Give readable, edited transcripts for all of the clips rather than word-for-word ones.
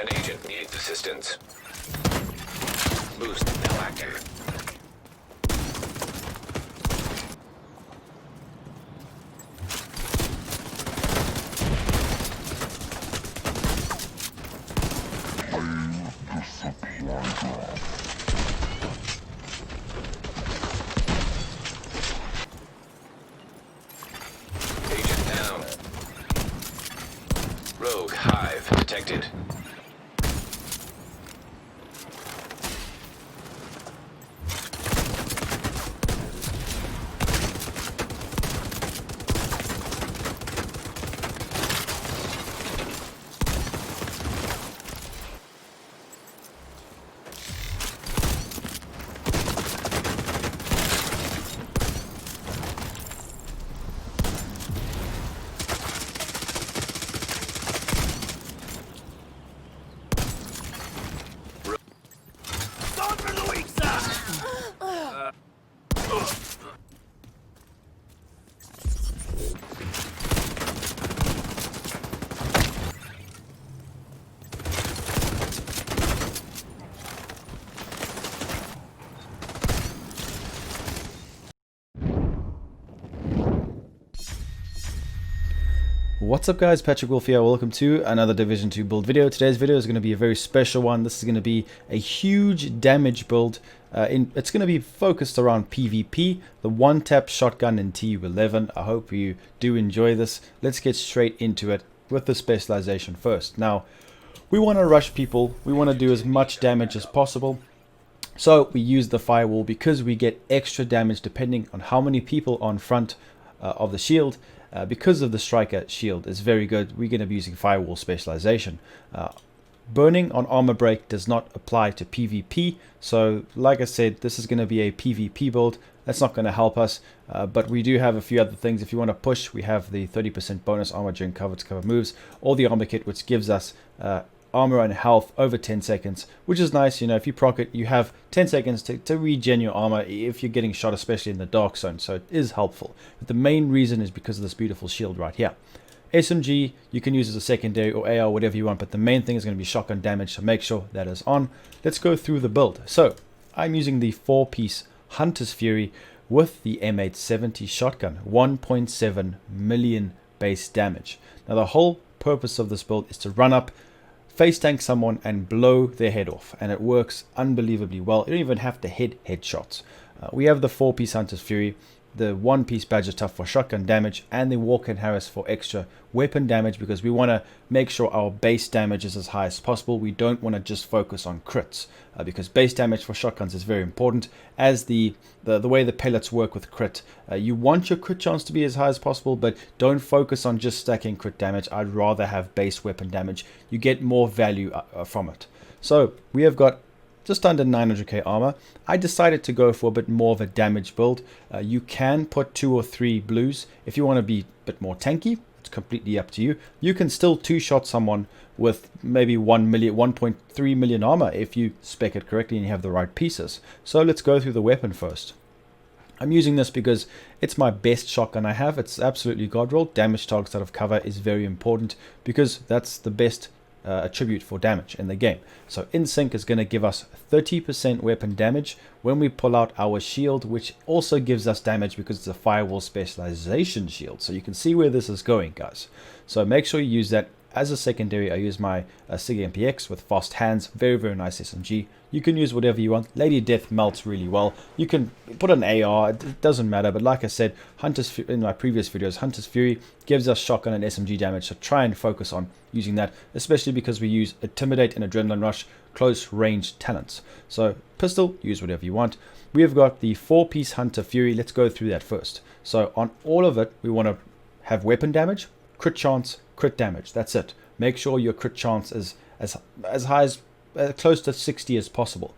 An agent needs assistance. Boost now active. Agent down. Rogue hive detected. What's up guys, Patrick Wolf here. Welcome to another Division 2 build video. Today's video is going to be a very special one. This is going to be a huge damage build. It's going to be focused around PvP, the one-tap shotgun in TU11. I hope you do enjoy this. Let's get straight into it with the specialization first. Now, we want to rush people. We want to do as much damage as possible. So we use the firewall because we get extra damage depending on how many people are in front of the shield. Because of the striker shield is very good, we're going to be using firewall specialization. Burning on armor break does not apply to PvP, so like I said, this is going to be a PvP build. That's not going to help us, but we do have a few other things. If you want to push, we have the 30% bonus armor during cover-to-cover moves, or the armor kit, which gives us armor and health over 10 seconds, which is nice. You know, if you proc it, you have 10 seconds to regen your armor if you're getting shot, especially in the dark zone, so it is helpful. But the main reason is because of this beautiful shield right here. SMG you can use as a secondary or AR, whatever you want, but the main thing is going to be shotgun damage, so make sure that is on. Let's go through the build. So I'm using the 4-piece Hunter's Fury with the M870 shotgun, 1.7 million base damage. Now the whole purpose of this build is to run up, face tank someone and blow their head off, and it works unbelievably well. You don't even have to hit headshots. We have the 4-piece Hunter's Fury, the 1-piece Badger Tough for shotgun damage, and the Walk and Harris for extra weapon damage, because we want to make sure our base damage is as high as possible. We don't want to just focus on crits, because base damage for shotguns is very important. As the way the pellets work with crit, you want your crit chance to be as high as possible, but don't focus on just stacking crit damage. I'd rather have base weapon damage. You get more value from it. So we have got just under 900k armor. I decided to go for a bit more of a damage build. You can put 2 or 3 blues if you want to be a bit more tanky. It's completely up to you. You can still 2-shot someone with maybe 1.3 million armor if you spec it correctly and you have the right pieces. So let's go through the weapon first. I'm using this because it's my best shotgun I have. It's absolutely god roll. Damage targets out of cover is very important because that's the best attribute for damage in the game. So in sync is going to give us 30% weapon damage when we pull out our shield, which also gives us damage because it's a firewall specialization shield. So you can see where this is going, guys. So make sure you use that. As a secondary, I use my SIG MPX with fast hands. Very, very nice SMG. You can use whatever you want. Lady Death melts really well. You can put an AR. It doesn't matter. But like I said, in my previous videos, Hunter's Fury gives us shotgun and SMG damage. So try and focus on using that, especially because we use Intimidate and Adrenaline Rush, close range talents. So pistol, use whatever you want. We have got the 4-piece Hunter Fury. Let's go through that first. So on all of it, we want to have weapon damage, crit chance, crit damage. That's it. Make sure your crit chance is as high as close to 60 as possible.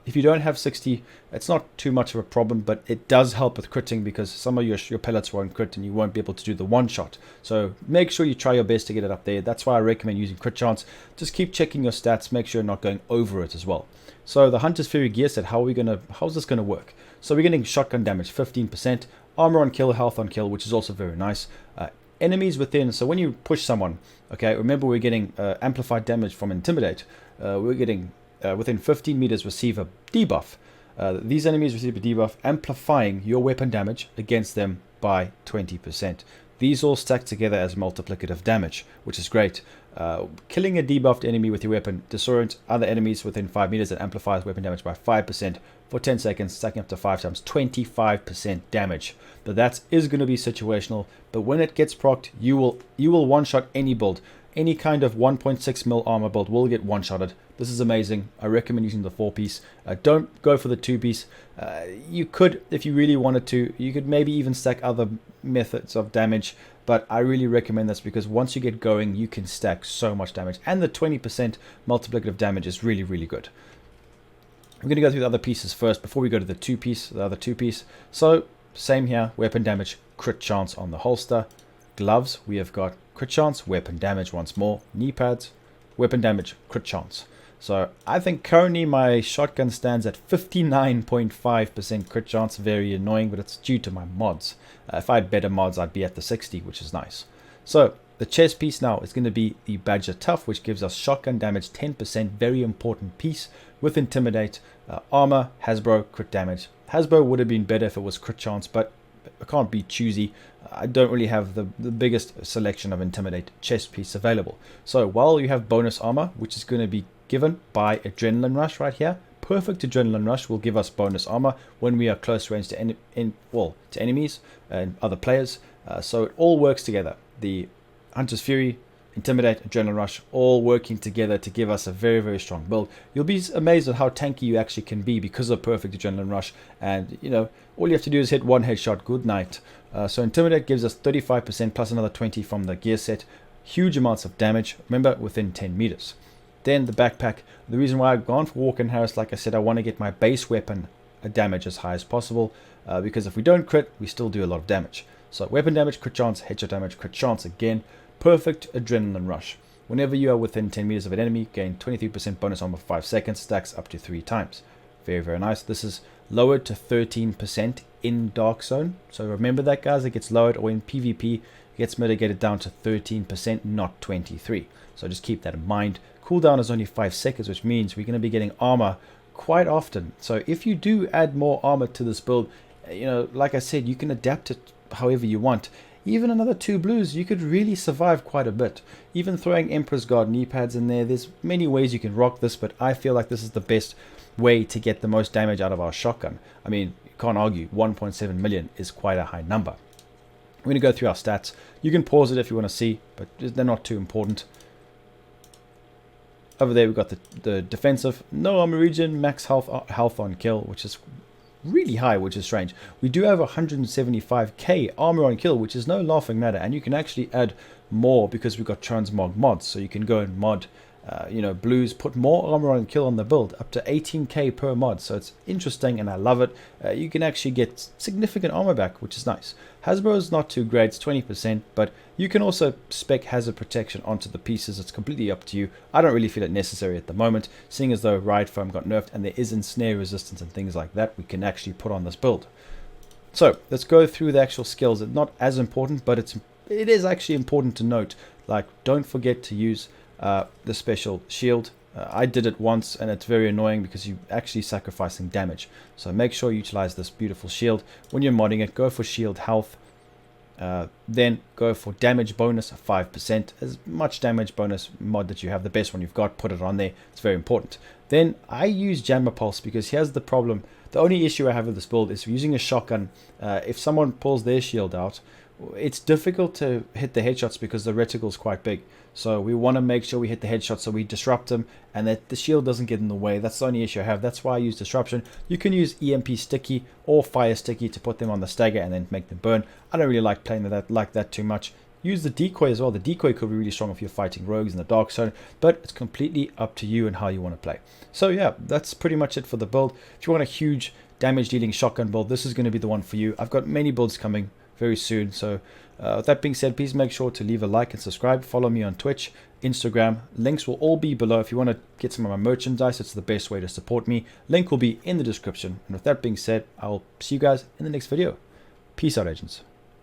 If you don't have 60, it's not too much of a problem, but it does help with critting because some of your pellets won't crit and you won't be able to do the one shot. So make sure you try your best to get it up there. That's why I recommend using crit chance. Just keep checking your stats. Make sure you're not going over it as well. So the Hunter's Fury gear set, how's this gonna work? So we're getting shotgun damage 15%, armor on kill, health on kill, which is also very nice. enemies within, so when you push someone, okay, remember we're getting amplified damage from Intimidate. We're getting within 15 meters receive a debuff. These enemies receive a debuff, amplifying your weapon damage against them by 20%. These all stack together as multiplicative damage, which is great. Killing a debuffed enemy with your weapon disorients other enemies within 5 meters and amplifies weapon damage by 5% for 10 seconds, stacking up to 5 times, 25% damage. But that is going to be situational, but when it gets procced, you will one-shot any build. Any kind of 1.6 mil armor build will get one-shotted. This is amazing. I recommend using the 4-piece. Don't go for the 2-piece. You could, if you really wanted to, you could maybe even stack other methods of damage, but I really recommend this because once you get going, you can stack so much damage, and the 20% multiplicative damage is really, really good. We're going to go through the other pieces first before we go to the 2-piece, the other 2-piece. So same here, weapon damage, crit chance on the holster. Gloves, we have got crit chance, weapon damage once more. Knee pads, weapon damage, crit chance. So I think currently my shotgun stands at 59.5% crit chance. Very annoying, but it's due to my mods. If I had better mods, I'd be at the 60, which is nice. So the chest piece now is going to be the Badger Tough, which gives us shotgun damage 10%. Very important piece with Intimidate. Armor, Hasbro, crit damage. Hasbro would have been better if it was crit chance, but I can't be choosy. I don't really have the biggest selection of Intimidate chest piece available. So while you have bonus armor, which is going to be given by Adrenaline Rush right here, perfect Adrenaline Rush will give us bonus armor when we are close range to enemies and other players. So it all works together. The Hunter's Fury, Intimidate, Adrenaline Rush, all working together to give us a very, very strong build. You'll be amazed at how tanky you actually can be because of perfect Adrenaline Rush. And, you know, all you have to do is hit one headshot, good night. So Intimidate gives us 35% plus another 20 from the gear set. Huge amounts of damage, remember, within 10 meters. Then the backpack. The reason why I've gone for Walk and Harris, like I said, I want to get my base weapon damage as high as possible. Because if we don't crit, we still do a lot of damage. So weapon damage, crit chance, headshot damage, crit chance again. Perfect Adrenaline Rush. Whenever you are within 10 meters of an enemy, gain 23% bonus armor for 5 seconds, stacks up to 3 times. Very, very nice. This is lowered to 13% in Dark Zone. So remember that, guys, it gets lowered, or in PvP, it gets mitigated down to 13%, not 23. So just keep that in mind. Cooldown is only 5 seconds, which means we're going to be getting armor quite often. So if you do add more armor to this build, you know, like I said, you can adapt it however you want. Even another 2 blues, you could really survive quite a bit. Even throwing Emperor's Guard knee pads in there, there's many ways you can rock this, but I feel like this is the best way to get the most damage out of our shotgun. I mean, you can't argue, 1.7 million is quite a high number. We're going to go through our stats. You can pause it if you want to see, but they're not too important. Over there we've got the defensive, no armor region, max health on kill, which is really high, which is strange. We do have 175k armor on kill, which is no laughing matter, and you can actually add more because we've got transmog mods, so you can go and mod you know, blues, put more armor on kill on the build, up to 18k per mod. So it's interesting and I love it. You can actually get significant armor back, which is nice. Hasbro is not too great, it's 20%, but you can also spec hazard protection onto the pieces. It's completely up to you. I don't really feel it necessary at the moment, seeing as though Riot Foam got nerfed and there isn't snare resistance and things like that we can actually put on this build. So let's go through the actual skills. It's not as important, but it is actually important to note. Like, don't forget to use the special shield. I did it once and it's very annoying because you're actually sacrificing damage. So make sure you utilize this beautiful shield. When you're modding it, go for shield health. Then go for damage bonus of 5%. As much damage bonus mod that you have, the best one you've got, put it on there. It's very important. Then I use Jammer Pulse because here's the problem. The only issue I have with this build is using a shotgun. If someone pulls their shield out, it's difficult to hit the headshots because the reticle is quite big. So we want to make sure we hit the headshot so we disrupt them and that the shield doesn't get in the way. That's the only issue I have. That's why I use disruption. You can use EMP sticky or fire sticky to put them on the stagger and then make them burn. I don't really like playing like that too much. Use the decoy as well. The decoy could be really strong if you're fighting rogues in the dark zone, but it's completely up to you and how you want to play. So yeah, that's pretty much it for the build. If you want a huge damage dealing shotgun build, this is going to be the one for you. I've got many builds coming very soon. So with that being said, please make sure to leave a like and subscribe. Follow me on Twitch, Instagram. Links will all be below. If you want to get some of my merchandise, it's the best way to support me. Link will be in the description. And with that being said, I'll see you guys in the next video. Peace out, agents.